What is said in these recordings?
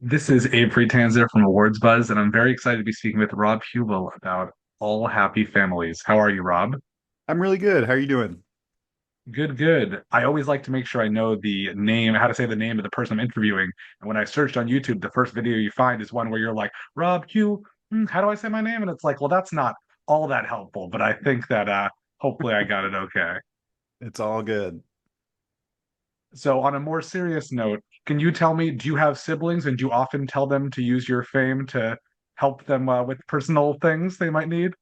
This is Abe Friedtanzer from Awards Buzz, and I'm very excited to be speaking with Rob Huebel about All Happy Families. How are you, Rob? I'm really good. How are you doing? Good, good. I always like to make sure I know the name, how to say the name of the person I'm interviewing. And when I searched on YouTube, the first video you find is one where you're like, Rob Hugh, how do I say my name? And it's like, well, that's not all that helpful, but I think that hopefully I got it okay. It's all good. So, on a more serious note, can you tell me, do you have siblings and do you often tell them to use your fame to help them with personal things they might need?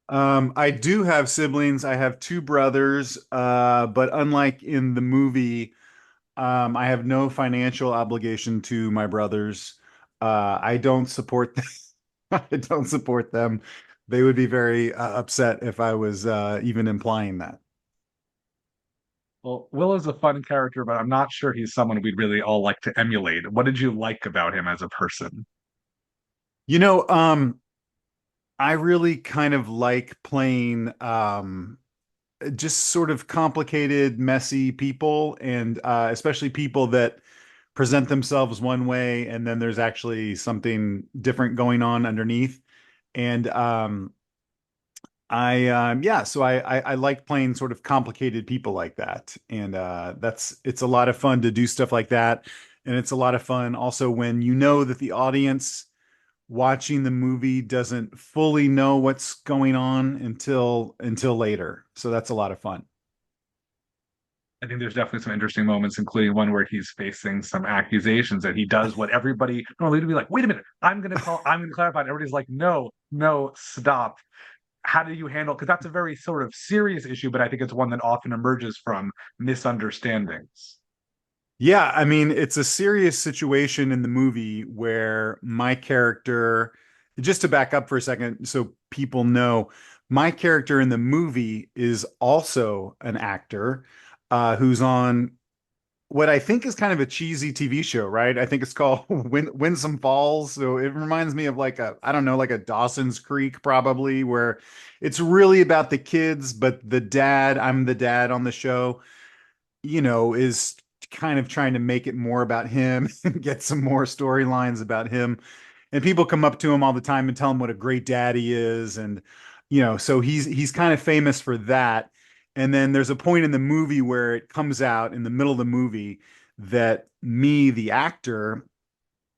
I do have siblings. I have two brothers, but unlike in the movie, I have no financial obligation to my brothers. I don't support them. I don't support them. They would be very upset if I was even implying that. Well, Will is a fun character, but I'm not sure he's someone we'd really all like to emulate. What did you like about him as a person? You know, I really kind of like playing just sort of complicated, messy people, and especially people that present themselves one way, and then there's actually something different going on underneath. And yeah, so I like playing sort of complicated people like that, and it's a lot of fun to do stuff like that, and it's a lot of fun also when you know that the audience watching the movie doesn't fully know what's going on until later. So that's a lot of fun. I think there's definitely some interesting moments, including one where he's facing some accusations that he does what everybody normally would be like, wait a minute, I'm gonna clarify. And everybody's like, no, no, stop. How do you handle? Because that's a very sort of serious issue, but I think it's one that often emerges from misunderstandings. Yeah, I mean, it's a serious situation in the movie where my character, just to back up for a second so people know, my character in the movie is also an actor who's on what I think is kind of a cheesy TV show, right? I think it's called Winsome Falls. So it reminds me of like I don't know, like a Dawson's Creek probably, where it's really about the kids, but I'm the dad on the show, is kind of trying to make it more about him and get some more storylines about him. And people come up to him all the time and tell him what a great dad he is. And, so he's kind of famous for that. And then there's a point in the movie where it comes out in the middle of the movie that me, the actor,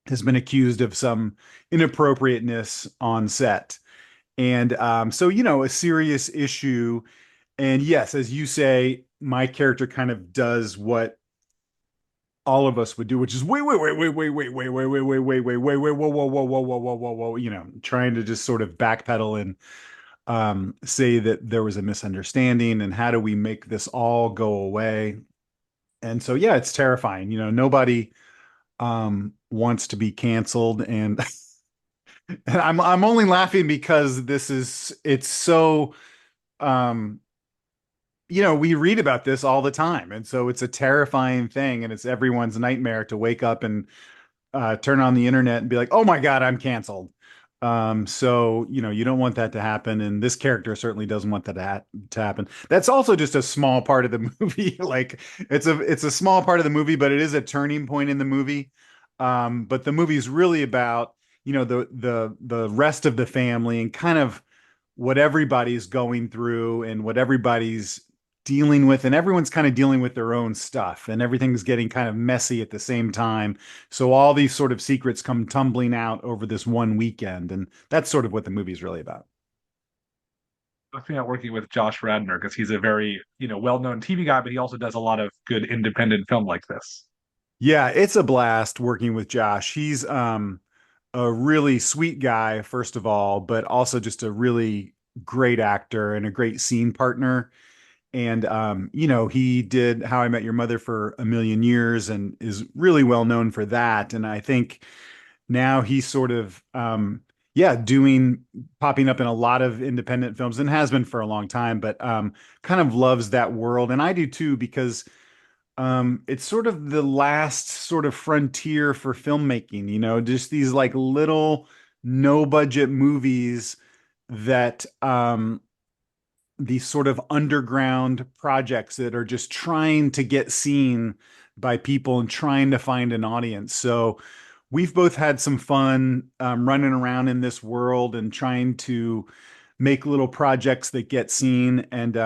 has been accused of some inappropriateness on set. And so, a serious issue. And yes, as you say, my character kind of does what all of us would do, which is wait, whoa, whoa, whoa, whoa, whoa, whoa, whoa, whoa, trying to just sort of backpedal and say that there was a misunderstanding and how do we make this all go away. And so, yeah, it's terrifying. Nobody wants to be canceled, and and I'm only laughing because it's so we read about this all the time. And so it's a terrifying thing. And it's everyone's nightmare to wake up and turn on the internet and be like, oh my God, I'm canceled. So, you don't want that to happen. And this character certainly doesn't want that to happen. That's also just a small part of the movie. Like it's a small part of the movie, but it is a turning point in the movie. But the movie is really about, the rest of the family and kind of what everybody's going through and what everybody's dealing with, and everyone's kind of dealing with their own stuff, and everything's getting kind of messy at the same time. So all these sort of secrets come tumbling out over this one weekend, and that's sort of what the movie's really about. Looking at working with Josh Radnor because he's a very, well-known TV guy, but he also does a lot of good independent film like this. Yeah, it's a blast working with Josh. He's a really sweet guy, first of all, but also just a really great actor and a great scene partner. And he did How I Met Your Mother for a million years and is really well known for that. And I think now he's sort of yeah, doing popping up in a lot of independent films and has been for a long time, but kind of loves that world. And I do too, because it's sort of the last sort of frontier for filmmaking, just these like little no budget movies that these sort of underground projects that are just trying to get seen by people and trying to find an audience. So we've both had some fun running around in this world and trying to make little projects that get seen. And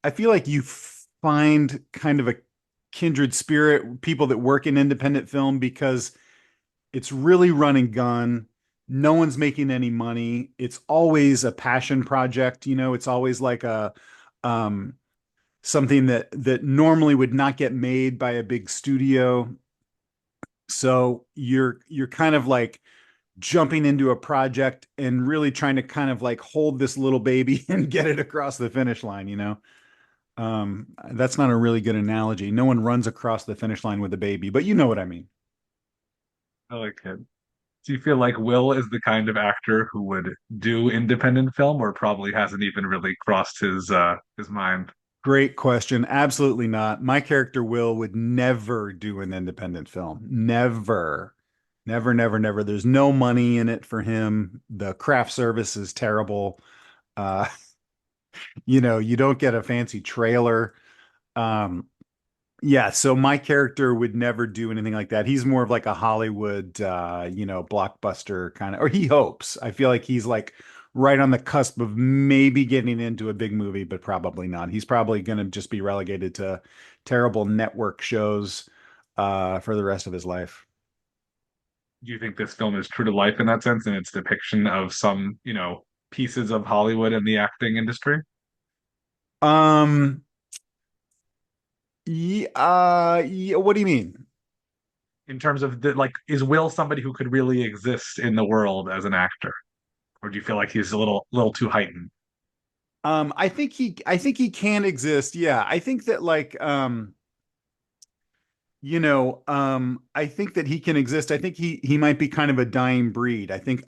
I feel like you find kind of a kindred spirit, people that work in independent film, because it's really run and gun. No one's making any money. It's always a passion project, it's always like a um something that normally would not get made by a big studio. So you're kind of like jumping into a project and really trying to kind of like hold this little baby and get it across the finish line. That's not a really good analogy. No one runs across the finish line with a baby, but you know what I mean. I like it. Do you feel like Will is the kind of actor who would do independent film, or probably hasn't even really crossed his mind? Great question. Absolutely not. My character Will would never do an independent film. Never. Never, never, never. There's no money in it for him. The craft service is terrible. Uh, you don't get a fancy trailer. Um, yeah, so my character would never do anything like that. He's more of like a Hollywood, blockbuster kind of, or he hopes. I feel like he's like right on the cusp of maybe getting into a big movie, but probably not. He's probably going to just be relegated to terrible network shows, for the rest of his life. Do you think this film is true to life in that sense, in its depiction of some, pieces of Hollywood and the acting industry? Um, yeah, what do you mean? In terms of like, is Will somebody who could really exist in the world as an actor, or do you feel like he's a little too heightened? I think he can exist. Yeah, I think that like, I think that he can exist. I think he might be kind of a dying breed. I think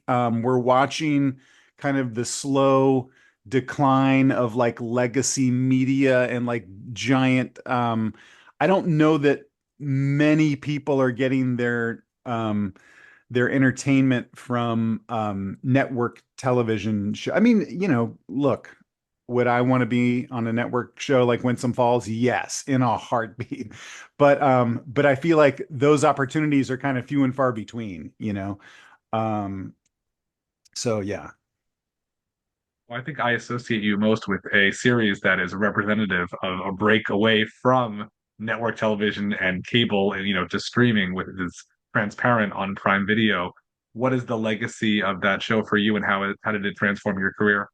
we're watching kind of the slow decline of like legacy media and like giant. I don't know that many people are getting their entertainment from network television show. I mean, look, would I want to be on a network show like Winsome Falls? Yes, in a heartbeat. But I feel like those opportunities are kind of few and far between. Um, so yeah. Well, I think I associate you most with a series that is representative of a break away from network television and cable and, to streaming, with is transparent on Prime Video. What is the legacy of that show for you, and how did it transform your career?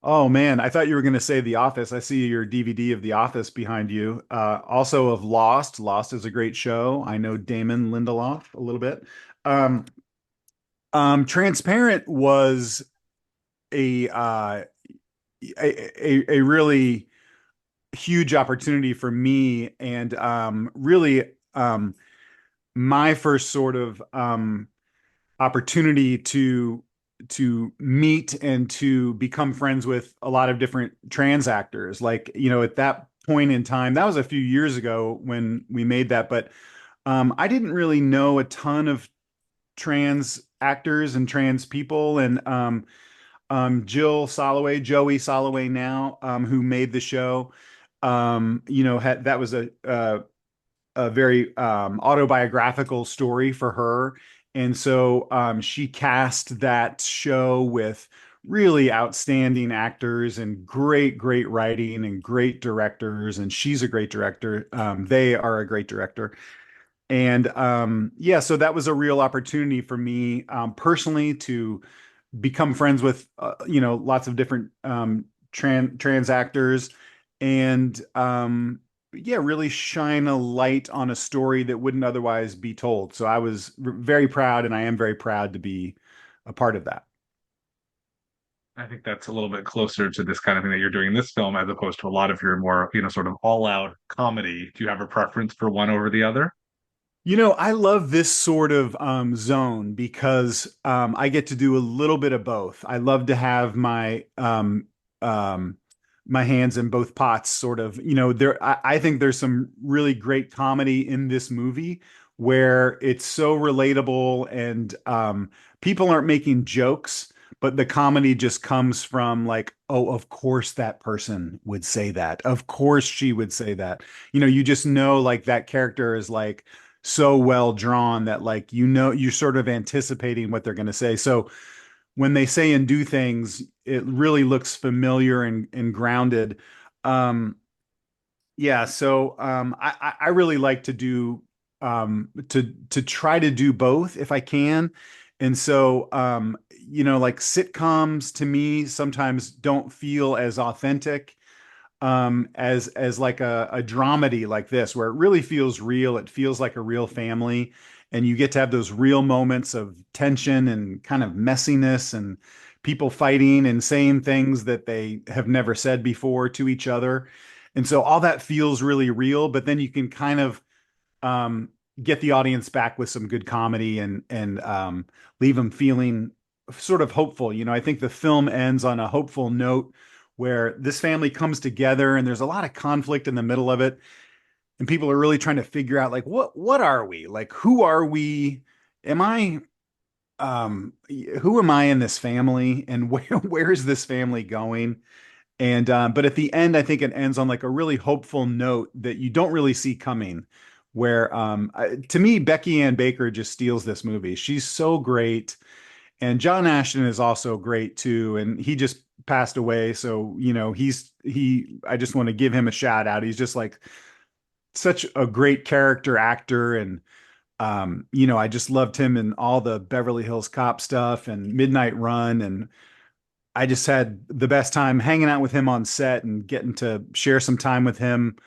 Oh man, I thought you were going to say The Office. I see your DVD of The Office behind you. Also of Lost. Lost is a great show. I know Damon Lindelof a little bit. Um, Transparent was a uh, a really huge opportunity for me, and really my first sort of opportunity to meet and to become friends with a lot of different trans actors. Like, at that point in time, that was a few years ago when we made that, but I didn't really know a ton of trans actors and trans people. And Jill Soloway, Joey Soloway now, who made the show, had that was a very autobiographical story for her. And so she cast that show with really outstanding actors and great, great writing and great directors. And she's a great director. They are a great director. And yeah, so that was a real opportunity for me personally to become friends with lots of different trans actors, and yeah, really shine a light on a story that wouldn't otherwise be told. So I was very proud, and I am very proud to be a part of that. I think that's a little bit closer to this kind of thing that you're doing in this film, as opposed to a lot of your more, sort of all-out comedy. Do you have a preference for one over the other? I love this sort of zone because I get to do a little bit of both. I love to have um, my hands in both pots, sort of. I think there's some really great comedy in this movie where it's so relatable, and people aren't making jokes, but the comedy just comes from like, oh, of course that person would say that. Of course she would say that. You just know like that character is like so well drawn that like you're sort of anticipating what they're going to say. So when they say and do things, it really looks familiar and grounded. Um, yeah, so I really like to do to try to do both if I can. And so like sitcoms to me sometimes don't feel as authentic as like a dramedy like this, where it really feels real. It feels like a real family, and you get to have those real moments of tension and kind of messiness and people fighting and saying things that they have never said before to each other. And so all that feels really real, but then you can kind of um, get the audience back with some good comedy and leave them feeling sort of hopeful. I think the film ends on a hopeful note where this family comes together and there's a lot of conflict in the middle of it, and people are really trying to figure out like what are we? Like who are we? Am I who am I in this family, and where is this family going? And but at the end, I think it ends on like a really hopeful note that you don't really see coming. Where to me, Becky Ann Baker just steals this movie. She's so great, and John Ashton is also great too. And he just passed away, so he. I just want to give him a shout out. He's just like such a great character actor, and I just loved him in all the Beverly Hills Cop stuff and Midnight Run, and I just had the best time hanging out with him on set and getting to share some time with him,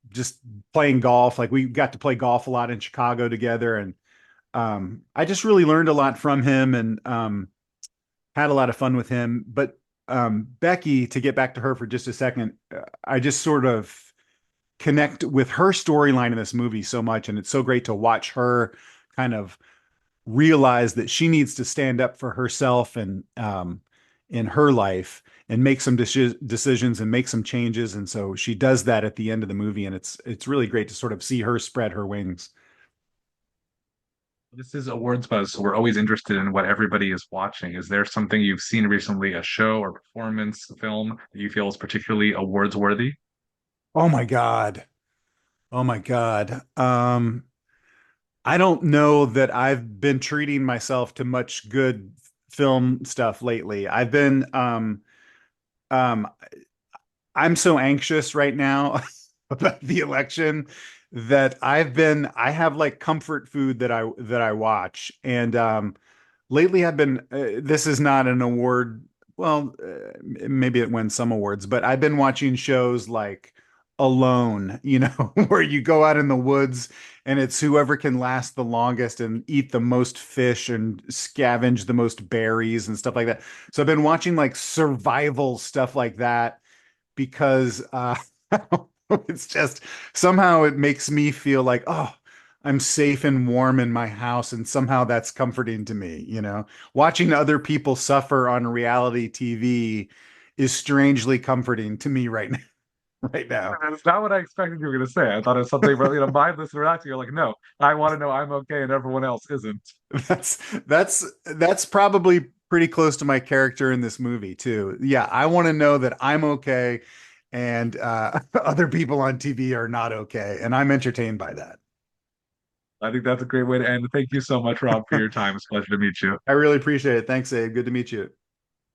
just playing golf. Like we got to play golf a lot in Chicago together. And I just really learned a lot from him and had a lot of fun with him. But Becky, to get back to her for just a second, I just sort of connect with her storyline in this movie so much. And it's so great to watch her kind of realize that she needs to stand up for herself and in her life and make some decisions and make some changes. And so she does that at the end of the movie, and it's really great to sort of see her spread her wings. This is Awards Buzz, so we're always interested in what everybody is watching. Is there something you've seen recently, a show or performance, a film that you feel is particularly awards worthy? Oh my God. Oh my God. I don't know that I've been treating myself to much good film stuff lately. Um I'm so anxious right now about the election that I have like comfort food that I watch. And lately I've been this is not an award, well, maybe it wins some awards, but I've been watching shows like Alone, where you go out in the woods and it's whoever can last the longest and eat the most fish and scavenge the most berries and stuff like that. So I've been watching like survival stuff like that because it's just somehow it makes me feel like, oh, I'm safe and warm in my house, and somehow that's comforting to me. Watching other people suffer on reality TV is strangely comforting to me right now. Right now. That's not what I expected you were going to say. I thought it was something, mindless and relaxing. You're like, no, I want to know I'm okay and everyone else isn't. That's that's probably pretty close to my character in this movie too. Yeah, I want to know that I'm okay and other people on TV are not okay, and I'm entertained by that. I think that's a great way to end. Thank you so much, Rob, for your time. It's a pleasure to meet you. I really appreciate it. Thanks, Abe. Good to meet you.